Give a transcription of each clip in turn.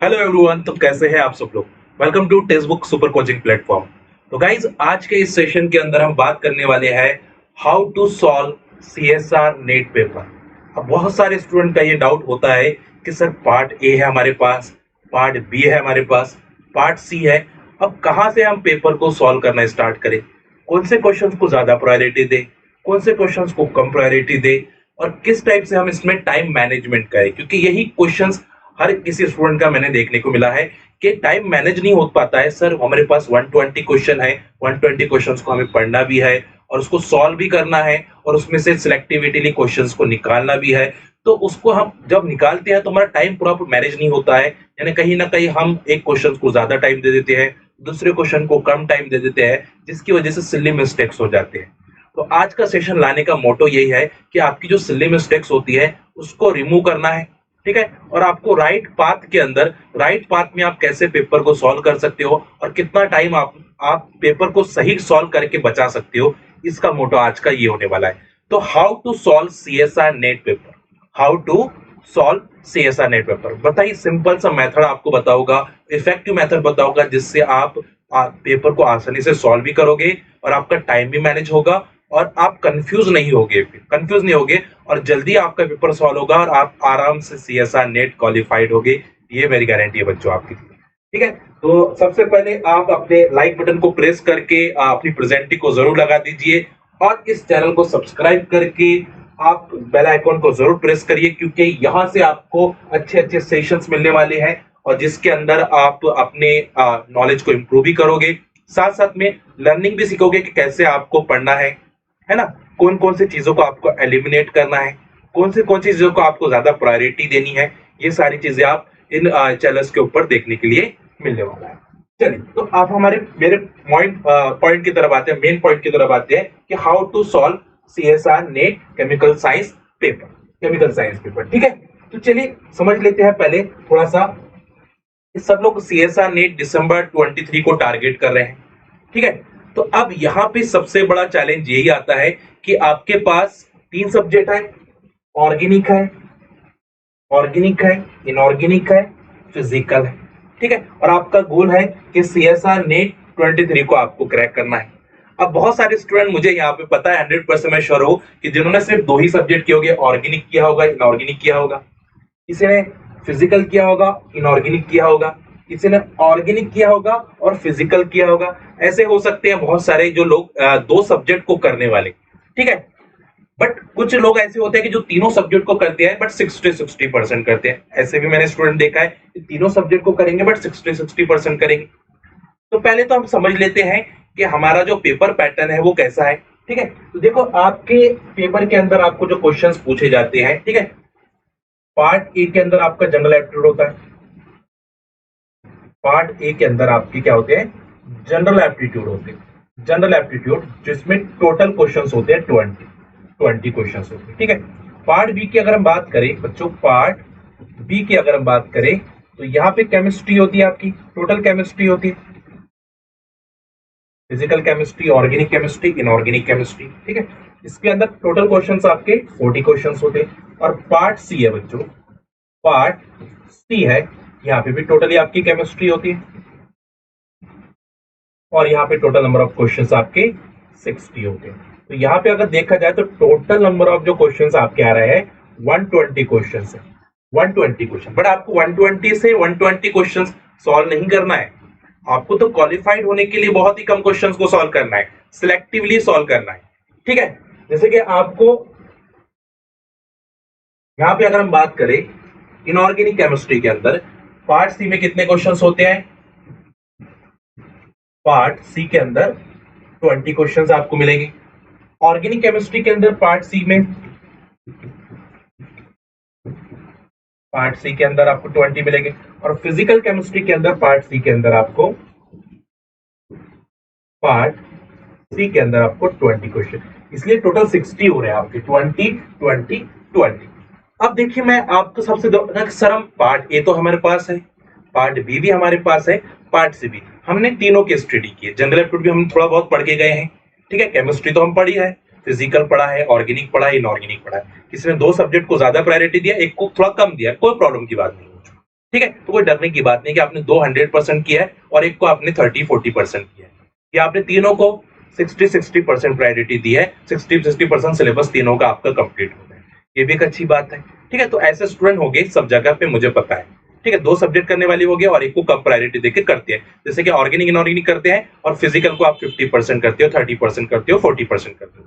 Hello everyone, तो कैसे हैं आप सब लोग। Welcome to text book super coaching platform. तो गाइज, आज के इस सेशन के अंदर हम बात करने वाले हैं how to solve CSR NET paper. अब बहुत सारे स्टूडेंट का ये डाउट होता है कि सर पार्ट ए है हमारे पास, पार्ट बी है हमारे पास, पार्ट सी है। अब कहाँ से हम पेपर को सॉल्व करना स्टार्ट करें, कौन से क्वेश्चंस को ज्यादा प्रायोरिटी दें, कौन से क्वेश्चंस को कम प्रायोरिटी दें, और किस टाइप से हम इसमें टाइम मैनेजमेंट करें, क्योंकि यही क्वेश्चंस हर किसी स्टूडेंट का मैंने देखने को मिला है कि टाइम मैनेज नहीं हो पाता है। सर हमारे पास 120 क्वेश्चन है, 120 क्वेश्चंस को हमें पढ़ना भी है और उसको सॉल्व भी करना है और उसमें से सिलेक्टिविटीली क्वेश्चंस को निकालना भी है। तो उसको हम जब निकालते हैं तो हमारा टाइम प्रॉपर मैनेज नहीं होता है, यानी कहीं ना कहीं हम एक क्वेश्चन को ज्यादा टाइम दे देते हैं, दूसरे क्वेश्चन को कम टाइम दे देते हैं, जिसकी वजह से सिली मिस्टेक्स हो जाते हैं। तो आज का सेशन लाने का मोटो यही है कि आपकी जो सिली मिस्टेक्स होती है उसको रिमूव करना है, ठीक है, और आपको राइट पाथ के अंदर, राइट पाथ में आप कैसे पेपर को सॉल्व कर सकते हो और कितना टाइम आप पेपर को सही सॉल्व करके बचा सकते हो, इसका मोटो आज का ये होने वाला है। तो how to solve CSR NET paper, how to solve CSR NET paper, बताइए। सिंपल सा मेथड आपको बताऊंगा, इफेक्टिव मेथड बताऊंगा, जिससे आप पेपर को आसानी से सॉल्व भी करोगे और आपका टाइम भी मैनेज होगा और आप कंफ्यूज नहीं होगे और जल्दी आपका पेपर सॉल्व होगा और आप आराम से सीएसआर नेट क्वालिफाइड होगे। ये मेरी गारंटी है बच्चों आपकी, ठीक है। तो सबसे पहले आप अपने लाइक बटन को प्रेस करके अपनी प्रेजेंटी को जरूर लगा दीजिए और इस चैनल को सब्सक्राइब करके आप बेल आइकॉन को जरूर प्रेस करिए, क्योंकि यहाँ से आपको अच्छे अच्छे सेशंस मिलने वाले हैं और जिसके अंदर आप अपने नॉलेज को इम्प्रूव भी करोगे, साथ साथ में लर्निंग भी सीखोगे कि कैसे आपको पढ़ना है ना, कौन कौन सी चीजों को आपको एलिमिनेट करना है, कौन सी चीजों को आपको ज्यादा प्रायोरिटी देनी है। ये सारी चीजें आप इन चैनल्स के ऊपर देखने के लिए मिलने वाला है। चलिए, तो आप हमारे मेरे पॉइंट की तरफ आते हैं, मेन पॉइंट की तरफ आते हैं कि how to solve CSR NET chemical science paper, ठीक है। तो चलिए समझ लेते हैं पहले थोड़ा सा। सब लोग सीएसआर नेट दिसंबर 23 को टारगेट कर रहे हैं, ठीक है। तो अब यहाँ पे सबसे बड़ा चैलेंज यही आता है कि आपके पास तीन सब्जेक्ट है, ऑर्गेनिक है, इनऑर्गेनिक है, फिजिकल है, ठीक है। और आपका गोल है कि सीएसआर नेट 23 को आपको क्रैक करना है। अब बहुत सारे स्टूडेंट, मुझे यहाँ पे पता है 100% मैं श्योर हूं कि जिन्होंने सिर्फ दो ही सब्जेक्ट किए होंगे, ऑर्गेनिक किया होगा, इनऑर्गेनिक किया होगा, किसी ने फिजिकल किया होगा, इनऑर्गेनिक किया होगा, किसी ने ऑर्गेनिक किया होगा और फिजिकल किया होगा। ऐसे हो सकते हैं बहुत सारे जो लोग दो सब्जेक्ट को करने वाले, ठीक है। बट कुछ लोग ऐसे होते हैं कि जो तीनों सब्जेक्ट को करते हैं बट 60% करते हैं। ऐसे भी मैंने स्टूडेंट देखा है कि तीनों सब्जेक्ट को करेंगे बट 60% करेंगे। तो पहले तो हम समझ लेते हैं कि हमारा जो पेपर पैटर्न है वो कैसा है, ठीक है। तो देखो, आपके पेपर के अंदर आपको जो क्वेश्चंस पूछे जाते हैं, ठीक है, पार्ट ए के अंदर आपका जनरल एप्टीट्यूड होता है। पार्ट ए के अंदर आपके क्या होते हैं, जनरल एप्टीट्यूड होते हैं। जनरल एप्टीट्यूड जिसमें टोटल क्वेश्चंस होते हैं 20 क्वेश्चंस होते हैं, ठीक है। पार्ट बी की अगर हम बात करें बच्चों, पार्ट बी की अगर हम बात करें तो यहाँ पे केमिस्ट्री होती है, आपकी टोटल केमिस्ट्री होती है, physical chemistry, organic chemistry, inorganic chemistry, ठीक है। इसके अंदर टोटल क्वेश्चंस आपके 40 क्वेश्चंस होते हैं। और पार्ट सी है बच्चों, पार्ट सी है, यहाँ पे भी टोटली आपकी केमिस्ट्री होती है और यहाँ पे टोटल नंबर ऑफ क्वेश्चंस आपके 60 होते हैं। तो यहाँ पे अगर देखा जाए तो टोटल नंबर ऑफ जो क्वेश्चंस आपके आ रहे हैं 120 क्वेश्चंस है, 120 क्वेश्चन। बट आपको 120 से 120 क्वेश्चंस सॉल्व नहीं करना है, आपको तो क्वालिफाइड होने के लिए बहुत ही कम क्वेश्चंस को सॉल्व करना है, सिलेक्टिवली सॉल्व करना है, ठीक है। जैसे कि आपको यहाँ पे अगर हम बात करें इनऑर्गेनिक केमिस्ट्री के अंदर पार्ट सी में कितने क्वेश्चंस होते हैं, पार्ट सी के अंदर 20 क्वेश्चंस आपको मिलेंगे। ऑर्गेनिक केमिस्ट्री के अंदर पार्ट सी के अंदर आपको 20 मिलेंगे और फिजिकल केमिस्ट्री के अंदर पार्ट सी के अंदर आपको 20 क्वेश्चन, इसलिए टोटल 60 हो रहे हैं आपके, 20 20 20। अब देखिए, मैं आपको सबसे सर हम पार्ट ए तो हमारे पास है, पार्ट बी भी हमारे पास है, पार्ट सी भी, हमने तीनों की स्टडी की है। जनरल एप्टीट्यूड भी हम थोड़ा बहुत पढ़ के गए हैं, ठीक है। केमिस्ट्री तो हम पढ़ी है, फिजिकल पढ़ा है, ऑर्गेनिक पढ़ा है, इनऑर्गेनिक पढ़ा है। किसी ने दो सब्जेक्ट को ज्यादा प्रायोरिटी दिया, एक को थोड़ा कम दिया, कोई प्रॉब्लम की बात नहीं। ठीक है, तो कोई डरने की बात नहीं कि आपने 200% किया है और एक को आपने 30-40% किया है, या आपने तीनों को 60-60% प्रायोरिटी दी है, 60-60% सिलेबस तीनों का आपका कंप्लीट हो गया है, ये भी एक अच्छी बात है। ठीक है, तो ऐसे स्टूडेंट हो गए सब जगह पे, मुझे पता है। ठीक है, 2 सब्जेक्ट करने वाली हो गया और एक को कम प्रायोरिटी देके करते हैं, जैसे कि ऑर्गेनिक इनऑर्गेनिक करते हैं और फिजिकल को आप 50% करते हो, 30% करते हो, 40% करते हो।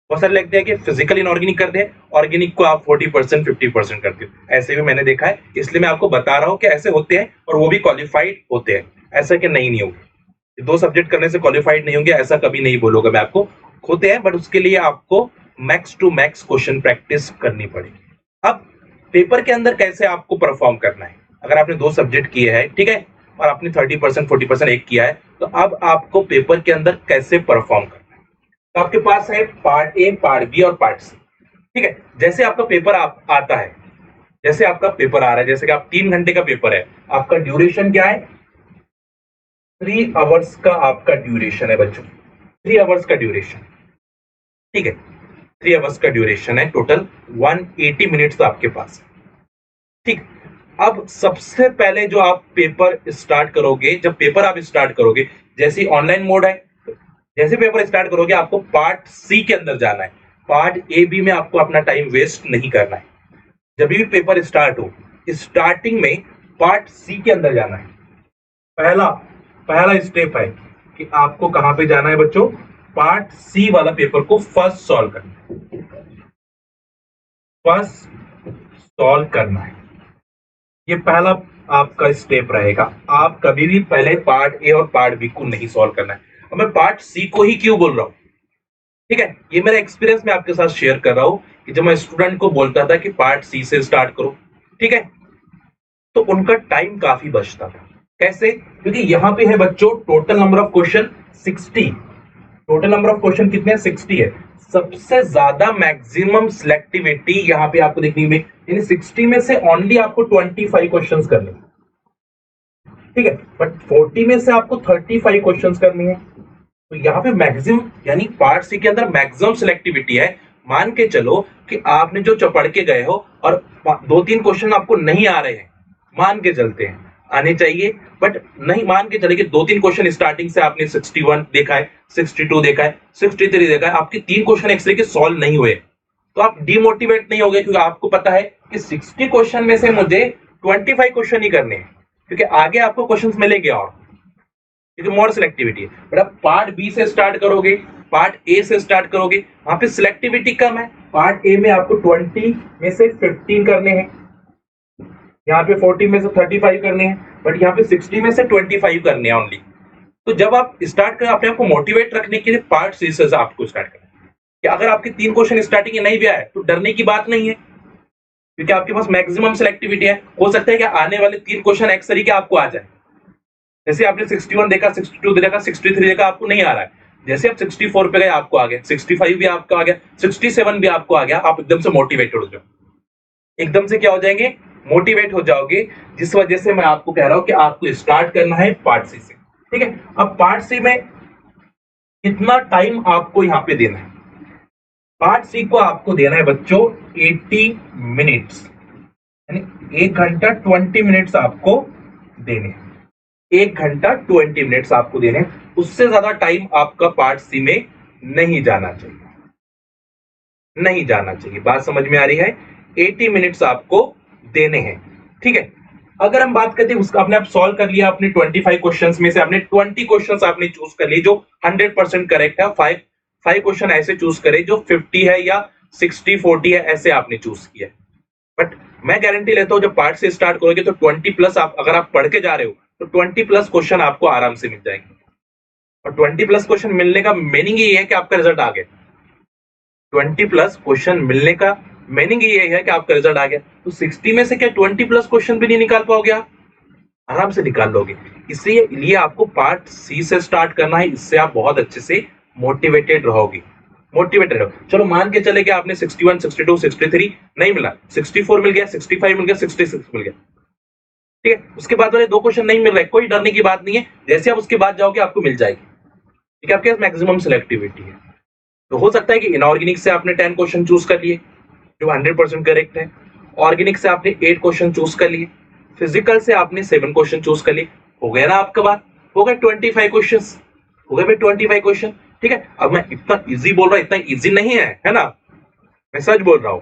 बहुत सारे लगते हैं कि फिजिकल इनऑर्गेनिक करते हैं, ऑर्गेनिक को आप 40% 50% करते हो, ऐसे भी मैंने देखा है, इसलिए मैं आपको बता रहा हूँ कि ऐसे होते हैं और वो भी क्वालिफाइड होते हैं, ऐसा कि नहीं होंगे। 2 सब्जेक्ट करने से क्वालिफाइड नहीं होंगे ऐसा कभी नहीं बोलूंगा मैं आपको, होते हैं, बट उसके लिए आपको max to max question practice करनी पड़ेगी। अब पेपर के अंदर कैसे आपको परफॉर्म करना है, अगर आपने 2 सब्जेक्ट किए हैं, ठीक है, और आपने 30% 40% एक किया है, तो अब आपको पेपर के अंदर कैसे परफॉर्म करना है। तो आपके पास है पार्ट ए, पार्ट बी और पार्ट सी। ठीक है, जैसे आपका पेपर आता है, जैसे आपका पेपर आ रहा है, जैसे कि आप 3 घंटे का पेपर है, आपका ड्यूरेशन क्या है, 3 आवर्स का आपका ड्यूरेशन है बच्चों, 3 आवर्स का ड्यूरेशन। ठीक है, 3 आवर्स का ड्यूरेशन है, टोटल 180 मिनट्स आपके पास है। ठीक, अब सबसे पहले जो आप पेपर स्टार्ट करोगे, जब पेपर आप स्टार्ट करोगे, जैसे ऑनलाइन मोड है, जैसे पेपर स्टार्ट करोगे आपको पार्ट सी के अंदर जाना है, पार्ट ए बी में आपको अपना टाइम वेस्ट नहीं करना है। जब भी पेपर स्टार्ट हो, स्टार्टिंग में पार्ट सी के अंदर जाना है। पहला पहला स्टेप है कि आपको कहां पे जाना है बच्चों, पार्ट सी वाला पेपर को फर्स्ट सॉल्व करना है, फर्स्ट सॉल्व करना है, ये पहला आपका स्टेप रहेगा। आप कभी भी पहले पार्ट ए और पार्ट बी को नहीं सॉल्व करना है। अब मैं पार्ट सी को ही क्यों बोल रहा हूं, ठीक है, ये मेरा एक्सपीरियंस मैं आपके साथ शेयर कर रहा हूं कि जब मैं स्टूडेंट को बोलता था कि पार्ट सी से स्टार्ट करो, ठीक है, तो उनका टाइम काफी बचता था। कैसे, क्योंकि यहां पे है बच्चों total number of question 60, total number of question कितने हैं, 60 है। सबसे ज्यादा मैक्सिमम सिलेक्टिविटी यहाँ पे आपको देखने में, यानी 60 में से ओनली आपको 25 क्वेश्चंस करने, ठीक है, बट 40 में से आपको 35 क्वेश्चंस करनी है। तो यहाँ पे मैक्सिमम, यानी पार्ट सी के अंदर मैक्सिमम सिलेक्टिविटी है। मान के चलो कि आपने जो चपड़ के गए हो और 2-3 क्वेश्चन आपको नहीं आ रहे हैं, मान के चलते हैं आने चाहिए, बट नहीं, मान के चले कि 2-3 क्वेश्चन स्टार्टिंग से आपने 61 देखा है, 62 देखा है, 63 देखा है, आपके 3 क्वेश्चन एक्चुअली के सॉल्व नहीं हुए, तो आप डिमोटिवेट नहीं हो गए, क्योंकि आपको पता है कि 60 क्वेश्चन में से मुझे 25 क्वेश्चन ही करने हैं, क्योंकि आगे आपको क्वेश्चन मिलेंगे और, क्योंकि मोर सिलेक्टिविटी है। बट आप पार्ट बी से स्टार्ट करोगे, पार्ट ए से स्टार्ट करोगे, वहां पे सिलेक्टिविटी कम है। पार्ट ए में आपको 20 में से 15 करने हैं, यहाँ पे 40 में से 35 करने हैं, बट यहाँ पे 60 में से 25 करने हैं ओनली। तो जब आप स्टार्ट करें, अपने आप को मोटिवेट रखने के लिए पार्ट सी से आपको स्टार्ट करना है, कि अगर आपके 3 क्वेश्चन स्टार्टिंग में नहीं भी आए तो डरने की बात नहीं है, क्योंकि आपके पास मैक्सिमम सिलेक्टिविटी है। हो सकता है कि आने वाले 3 क्वेश्चन एक्स तरीके आपको आ जाए, जैसे आपने 61 देखा, 62 देखा, 63 देखा, आपको नहीं आ रहा है, जैसे आप 64 पे गए आपको आ गया, 65 भी आपको आ गया, 67 भी आपको आ गया, आप एकदम से मोटिवेटेड हो जाओ, एकदम से क्या हो जाएंगे, मोटिवेट हो जाओगे, जिस वजह से मैं आपको कह रहा हूं कि आपको स्टार्ट करना है पार्ट सी से। ठीक है, अब पार्ट सी में कितना टाइम आपको यहाँ पे देना है, पार्ट सी को आपको देना है बच्चों 80 मिनट्स, यानी 1 घंटा 20 मिनट्स आपको देने हैं, 1 घंटा 20 मिनट्स आपको देने हैं, उससे ज्यादा टाइम आपका पार्ट सी में नहीं जाना चाहिए, नहीं जाना चाहिए। बात समझ में आ रही है, 80 मिनट्स आपको देने हैं। ठीक है, अगर हम बात करते हैं उसका, आपने आप सॉल्व कर लिया, आपने 25 क्वेश्चंस में से आपने 20 क्वेश्चंस आपने चूज कर लिए जो 100% करेक्ट है, 5 क्वेश्चन ऐसे चूज करे जो 50 है या 60-40 है, ऐसे आपने चूज किया। बट मैं गारंटी लेता हूं जब पार्ट से स्टार्ट करोगे तो 20 प्लस, आप अगर आप पढ़ के जा रहे हो तो 20 प्लस क्वेश्चन आपको आराम से मिल जाएंगे, और 20 प्लस क्वेश्चन मिलने का मीनिंग ये है कि आपका रिजल्ट आ गया। 20 प्लस क्वेश्चन मिलने का मीनिंग ये है कि आपका रिजल्ट आ गया। तो 60 में से क्या 20 प्लस क्वेश्चन भी नहीं निकाल पाओगे आप, आराम से निकाल लोगे। इसलिए आपको पार्ट सी से स्टार्ट करना है, इससे आप बहुत अच्छे से मोटिवेटेड रहोगे, मोटिवेटेड रहो। चलो मान के चले कि आपने 61, 62, 63 नहीं मिला, 64 मिल गया, 65 मिल गया, 66 मिल गया, ठीक है, उसके बाद वाले 2 क्वेश्चन नहीं मिल रहे, कोई डरने की बात नहीं है, जैसे आप उसके बाद जाओगे आपको मिल जाएगी, ठीक है, आपके पास मैक्सिमम सिलेक्टिविटी है। तो हो सकता है कि इनऑर्गेनिक से आपने 10 क्वेश्चन चूज कर लिए जो 100% करेक्ट है, ऑर्गेनिक से आपने 8 क्वेश्चन चूज कर लिए, फिजिकल से आपने 7 क्वेश्चन चूज कर लिए, हो गया ना आपका बात, हो गए 25 क्वेश्चन, हो गए भाई 25 क्वेश्चन। ठीक है, अब मैं इतना इजी बोल रहा हूं, इतना इजी नहीं है ना, मैं सच बोल रहा हूं।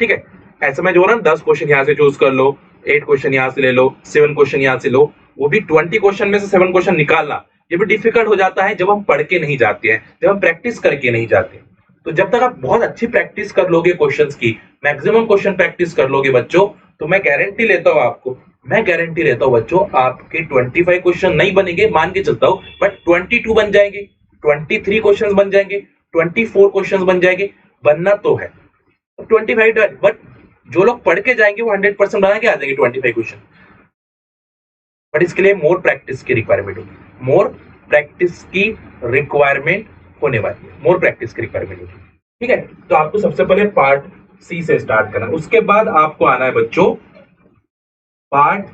ठीक है, ऐसे में जो ना 10 क्वेश्चन यहां से चूज कर लो, 8 क्वेश्चन यहां से ले लो, 7 क्वेश्चन यहां से लो, वो भी 20 क्वेश्चन में से 7 क्वेश्चन निकालना ये भी डिफिकल्ट हो जाता है जब हम पढ़ के नहीं जाते हैं, जब हम प्रैक्टिस करके नहीं जाते। तो जब तक आप बहुत अच्छी प्रैक्टिस कर लोगे क्वेश्चंस की, मैक्सिमम क्वेश्चन प्रैक्टिस कर लोगे बच्चों, तो मैं गारंटी लेता हूं आपको, मैं गारंटी लेता हूं बच्चों, आपके 25 क्वेश्चन नहीं बनेंगे मान के चलता हूं, बट 22 बन जाएंगे, 23 क्वेश्चन बन जाएंगे, 24 क्वेश्चन बन जाएंगे, बनना तो है 25। बट जो लोग पढ़ के जाएंगे वो 100% बना के आ जाएंगे 25 क्वेश्चन। बट इसके लिए मोर प्रैक्टिस की रिक्वायरमेंट होगी, मोर प्रैक्टिस की रिक्वायरमेंट होने वाली है, मोर प्रैक्टिस की रिक्वायरमेंट होगी। ठीक है, तो आपको सबसे पहले पार्ट सी से स्टार्ट करना है, उसके बाद आपको आना है बच्चों पार्ट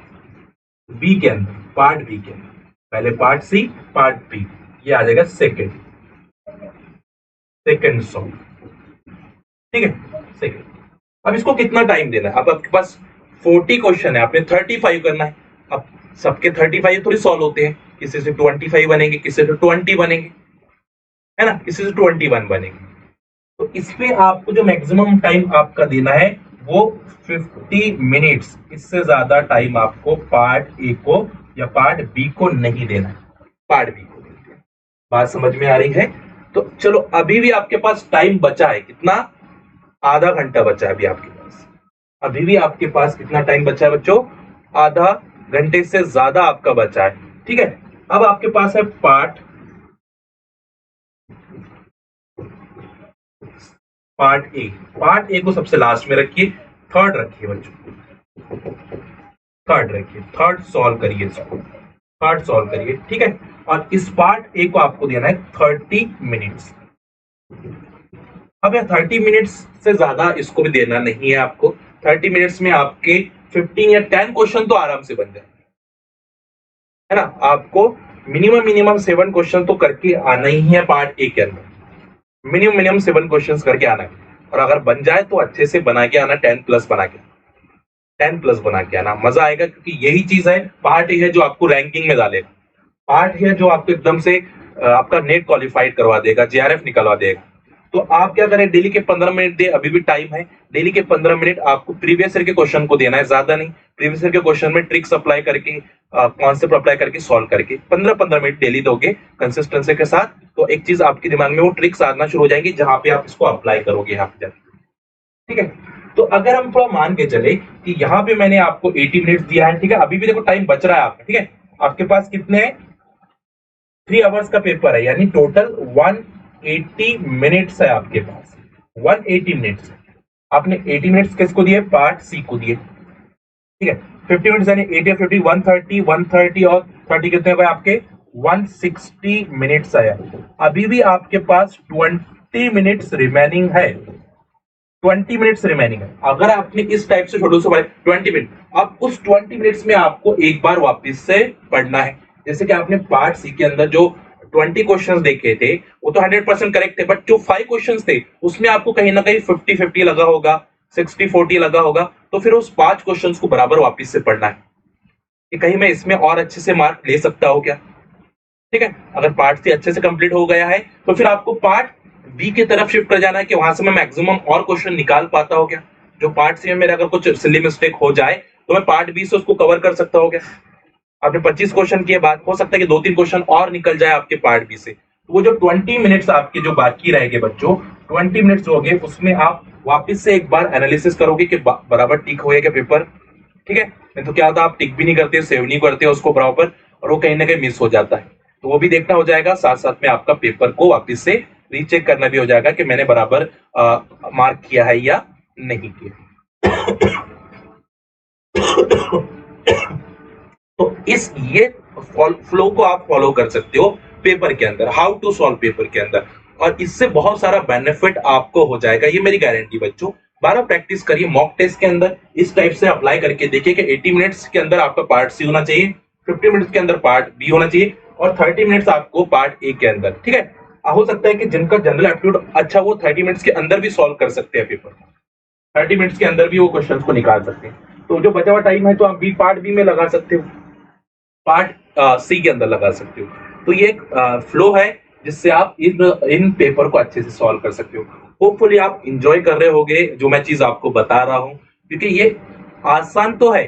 बी के अंदर, पार्ट बी के अंदर पहले पार्ट सी, पार्ट बी, ये आ जाएगा सेकेंड सॉल्व। ठीक है, सेकेंड। अब इसको कितना टाइम देना है, अब आपके पास 40 क्वेश्चन है, आपने 35 करना है। अब सबके 35 थोड़ी सॉल्व होते हैं, किसी से 25 बनेंगे, किसी से 20 बनेंगे, है ना, किसी से 21 बनेंगे। तो इसमें आपको जो मैक्सिमम टाइम आपका देना है वो 50 मिनट्स, इससे ज्यादा टाइम आपको पार्ट ए को या पार्ट बी को नहीं देना है, पार्ट बी को नहीं देना। बात समझ में आ रही है? तो चलो अभी भी आपके पास टाइम बचा है, कितना, आधा घंटा बचा है अभी आपके पास, अभी भी आपके पास कितना टाइम बचा है बच्चों, आधा घंटे से ज्यादा आपका बचा है। ठीक है, अब आपके पास है पार्ट ए, पार्ट ए को सबसे लास्ट में रखिए, थर्ड रखिए बच्चों, थर्ड रखिए, थर्ड सॉल्व करिए इसको, थर्ड सॉल्व करिए। ठीक है, और इस पार्ट ए को आपको देना है 30 मिनट्स। अब यह 30 मिनट्स से ज्यादा इसको भी देना नहीं है आपको, 30 मिनट्स में आपके 15 या 10 क्वेश्चन तो आराम से बन जाए, है ना। आपको मिनिमम 7 क्वेश्चन तो करके आना ही है पार्ट ए के अंदर, मिनिमम 7 क्वेश्चन करके आना है, और अगर बन जाए तो अच्छे से बना के आना, 10 प्लस बना के, 10 प्लस बना के आना, मजा आएगा, क्योंकि यही चीज है, पार्ट ए है जो आपको रैंकिंग में डालेगा, पार्ट है जो आपको एकदम से आपका नेट क्वालिफाइड करवा देगा, जेआरएफ निकलवा देगा। तो आप क्या करें, डेली के 15 मिनट दे, अभी भी टाइम है, डेली के 15 मिनट आपको प्रीवियस ईयर के क्वेश्चन को देना है, ज्यादा नहीं, प्रीवियस ईयर के क्वेश्चन में ट्रिक्स अप्लाई करके, कॉन्सेप्ट अप्लाई करके सॉल्व करके 15-15 मिनट डेली दोगे कंसिस्टेंसी के साथ, तो एक चीज आपके दिमाग में वो ट्रिक्स आना शुरू हो जाएंगी जहां पे आप इसको अप्लाई करोगे यहाँ पे जाके। ठीक है, तो अगर हम थोड़ा मान के चले कि यहाँ पे मैंने आपको 80 मिनट्स दिया है, ठीक है, अभी भी देखो टाइम बच रहा है आपका। ठीक है, आपके पास कितने 3 आवर्स का पेपर है, यानी टोटल 180 मिनट्स है आपके पास, 180 मिनट्स है। आपने 80 मिनट्स किसको दिए, पार्ट सी को दिए। ठीक है, 50 मिनट्स यानी 80 50 130 और 30 कितने हुए आपके 160 मिनट्स आया। अभी भी आपके पास 20 मिनट्स रिमेनिंग है, 20 मिनट्स रिमेनिंग है। अगर आपने इस टाइप से छोटे से बड़े 20 मिनट, अब उस 20 मिनट्स में आपको एक बार वापस से पढ़ना है। जैसे कि आपने पार्ट सी के अंदर जो 20 क्वेश्चंस देखे थे वो तो 100% करेक्ट थे, बट जो 5 क्वेश्चंस थे उसमें आपको कहीं ना कहीं 50-50 लगा होगा, 60-40 लगा होगा, तो फिर उस 5 क्वेश्चंस को बराबर वापस से पढ़ना है कि कहीं मैं इसमें और अच्छे से मार्क ले सकता हूं क्या। ठीक है, अगर पार्ट सी अच्छे से कंप्लीट हो गया है तो फिर आपको पार्ट बी की तरफ शिफ्ट कर जाना है कि वहां से मैं मैक्सिमम और क्वेश्चन निकाल पाता हूं क्या, जो पार्ट सी में मेरा अगर कुछ सिली मिस्टेक हो जाए तो मैं पार्ट बी से उसको कवर कर सकता हूं क्या। आपने 25 क्वेश्चन किए, बात हो सकता है कि 2-3 क्वेश्चन और निकल जाए आपके पार्ट बी से, तो वो जो 20 मिनट्स आपके जो बाकी रहेंगे बच्चों, 20 मिनट्स हो गए, उसमें आप वापस से एक बार एनालिसिस करोगे कि बराबर टिक हो गया क्या पेपर। ठीक है, नहीं तो क्या होता है आप टिक भी नहीं करते, सेव नहीं करते उसको बराबर, और वो कहीं ना कहीं मिस हो जाता है, तो वो भी देखना हो जाएगा, साथ साथ में आपका पेपर को वापस से रीचेक करना भी हो जाएगा कि मैंने बराबर मार्क किया है या नहीं किया। तो इस ये फ्लो को आप फॉलो कर सकते हो पेपर के अंदर, हाउ टू सॉल्व पेपर के अंदर, और इससे बहुत सारा बेनिफिट आपको हो जाएगा, ये मेरी गारंटी बच्चों। बारह प्रैक्टिस करिए, मॉक टेस्ट के अंदर इस टाइप से अप्लाई करके देखिए कि 80 मिनट्स के अंदर आपका पार्ट सी होना चाहिए, 50 मिनट्स के अंदर पार्ट बी होना चाहिए, और 30 मिनट्स आपको पार्ट ए के अंदर। ठीक है, हो सकता है कि जिनका जनरल एप्टीट्यूड अच्छा वो 30 मिनट्स के अंदर भी सॉल्व कर सकते हैं पेपर, 30 मिनट्स के अंदर भी वो क्वेश्चन को निकाल सकते हैं। तो जो बचा हुआ टाइम है तो आप बी पार्ट बी में लगा सकते हो, पार्ट सी के अंदर लगा सकते हो। तो ये एक फ्लो है जिससे आप इन पेपर को अच्छे से सॉल्व कर सकते हो। होपफुली आप इंजॉय कर रहे होगे जो मैं चीज आपको बता रहा हूँ, क्योंकि ये आसान तो है,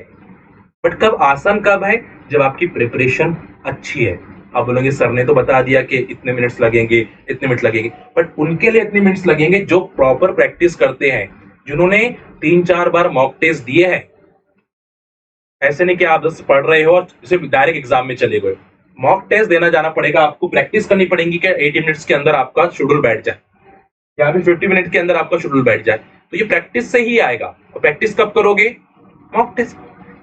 बट कब आसान कब है, जब आपकी प्रिपरेशन अच्छी है। आप बोलोगे सर ने तो बता दिया कि इतने मिनट्स लगेंगे, इतने मिनट लगेंगे, बट उनके लिए इतने मिनट्स लगेंगे जो प्रॉपर प्रैक्टिस करते हैं, जिन्होंने 3-4 बार मॉक टेस्ट दिए हैं। ऐसे नहीं कि आप बस पढ़ रहे हो और सिर्फ डायरेक्ट एग्जाम में चले गए। मॉक टेस्ट देना जाना पड़ेगा, आपको प्रैक्टिस करनी पड़ेगी कि 80 मिनट्स के अंदर आपका शेड्यूल बैठ जाए या फिर 50 मिनट के अंदर आपका शेड्यूल बैठ जाए। तो ये प्रैक्टिस से ही आएगा। और प्रैक्टिस कब करोगे? Mock test.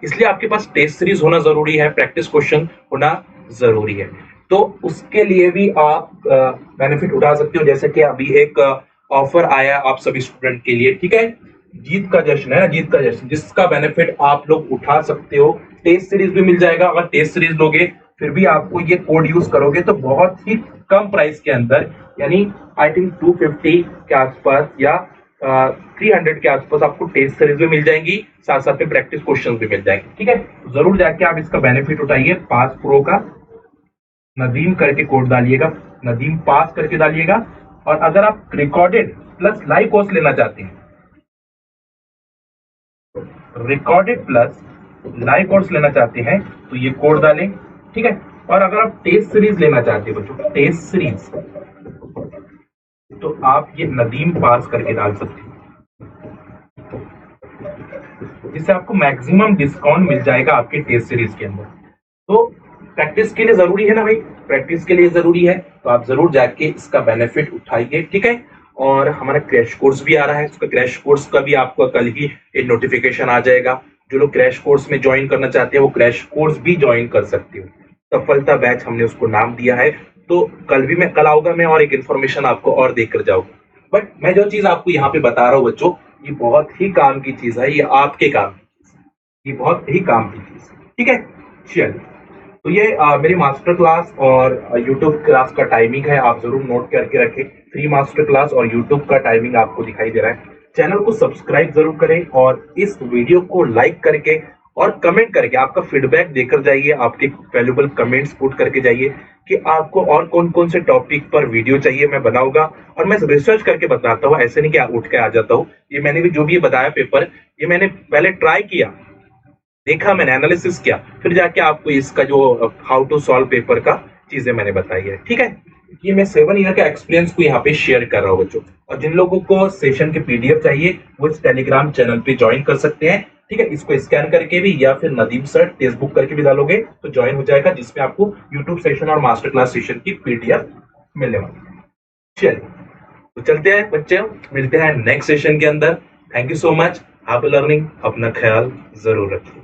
इसलिए आपके पास टेस्ट सीरीज होना जरूरी है, प्रैक्टिस क्वेश्चन होना जरूरी है। तो उसके लिए भी आप बेनिफिट उठा सकते हो। जैसे कि अभी एक ऑफर आया आप सभी स्टूडेंट के लिए, ठीक है, जीत का जश्न है ना, जीत का जश्न, जिसका बेनिफिट आप लोग उठा सकते हो। टेस्ट सीरीज भी मिल जाएगा। अगर टेस्ट सीरीज लोगे फिर भी आपको ये कोड यूज करोगे तो बहुत ही कम प्राइस के अंदर, यानी आई थिंक 250 के आसपास या 300 के आसपास आपको टेस्ट सीरीज भी मिल जाएंगी, साथ साथ में प्रैक्टिस क्वेश्चन भी मिल जाएंगे। ठीक है, जरूर जाके आप इसका बेनिफिट उठाइए। पास प्रो का नदीम करके कोड डालिएगा, नदीम पास करके डालिएगा। और अगर आप रिकॉर्डेड प्लस लाइव कोर्स लेना चाहते हैं, रिकॉर्डेड प्लस लाइव कोर्स लेना चाहते हैं तो ये कोड डालें। ठीक है, और अगर आप टेस्ट सीरीज लेना चाहते हो बच्चों, टेस्ट सीरीज, तो आप ये नदीम पास करके डाल सकते हो, जिससे आपको मैक्सिमम डिस्काउंट मिल जाएगा आपके टेस्ट सीरीज के अंदर। तो प्रैक्टिस के लिए जरूरी है ना भाई, प्रैक्टिस के लिए जरूरी है, तो आप जरूर जाके इसका बेनिफिट उठाइए। ठीक है, और हमारा क्रैश कोर्स भी आ रहा है, उसका क्रैश कोर्स का भी आपको कल ही एक नोटिफिकेशन आ जाएगा। जो लोग क्रैश कोर्स में ज्वाइन करना चाहते हैं वो क्रैश कोर्स भी ज्वाइन कर सकते हो। सफलता बैच हमने उसको नाम दिया है। तो कल आऊंगा मैं और एक इन्फॉर्मेशन आपको और देकर जाऊंगा। बट मैं जो चीज आपको यहाँ पे बता रहा हूँ बच्चों, ये बहुत ही काम की चीज है, ये आपके काम की चीज, ये बहुत ही काम की चीज है। ठीक है, चलिए, तो ये मेरी मास्टर क्लास और यूट्यूब क्लास का टाइमिंग है, आप जरूर नोट करके रखें। फ्री मास्टर क्लास और यूट्यूब का टाइमिंग आपको दिखाई दे रहा है। चैनल को सब्सक्राइब जरूर करें और इस वीडियो को लाइक करके और कमेंट करके आपका फीडबैक देकर जाइए, आपके वैल्यूबल कमेंट्स पुट करके जाइए कि आपको और कौन कौन से टॉपिक पर वीडियो चाहिए, मैं बनाऊंगा। और मैं रिसर्च करके बताता हूँ, ऐसे नहीं कि उठ के आ जाता हूँ। ये मैंने भी जो भी बताया पेपर, ये मैंने पहले ट्राई किया, देखा, मैंने एनालिसिस किया, फिर जाके आपको इसका जो हाउ टू सॉल्व पेपर का चीजें मैंने बताई है। ठीक है, ये मैं 7 ईयर का एक्सपीरियंस को यहाँ पे शेयर कर रहा हूँ बच्चों। और जिन लोगों को सेशन के पीडीएफ चाहिए वो इस टेलीग्राम चैनल पे ज्वाइन कर सकते हैं। ठीक है, इसको स्कैन करके भी या फिर नदीम सर फेसबुक करके भी डालोगे तो ज्वाइन हो जाएगा, जिसमें आपको यूट्यूब सेशन और मास्टर क्लास सेशन की पीडीएफ मिलने वाली है। चलिए, तो चलते हैं बच्चे, मिलते हैं नेक्स्ट सेशन के अंदर। Thank you so much, happy learning, अपना ख्याल जरूर रखिए।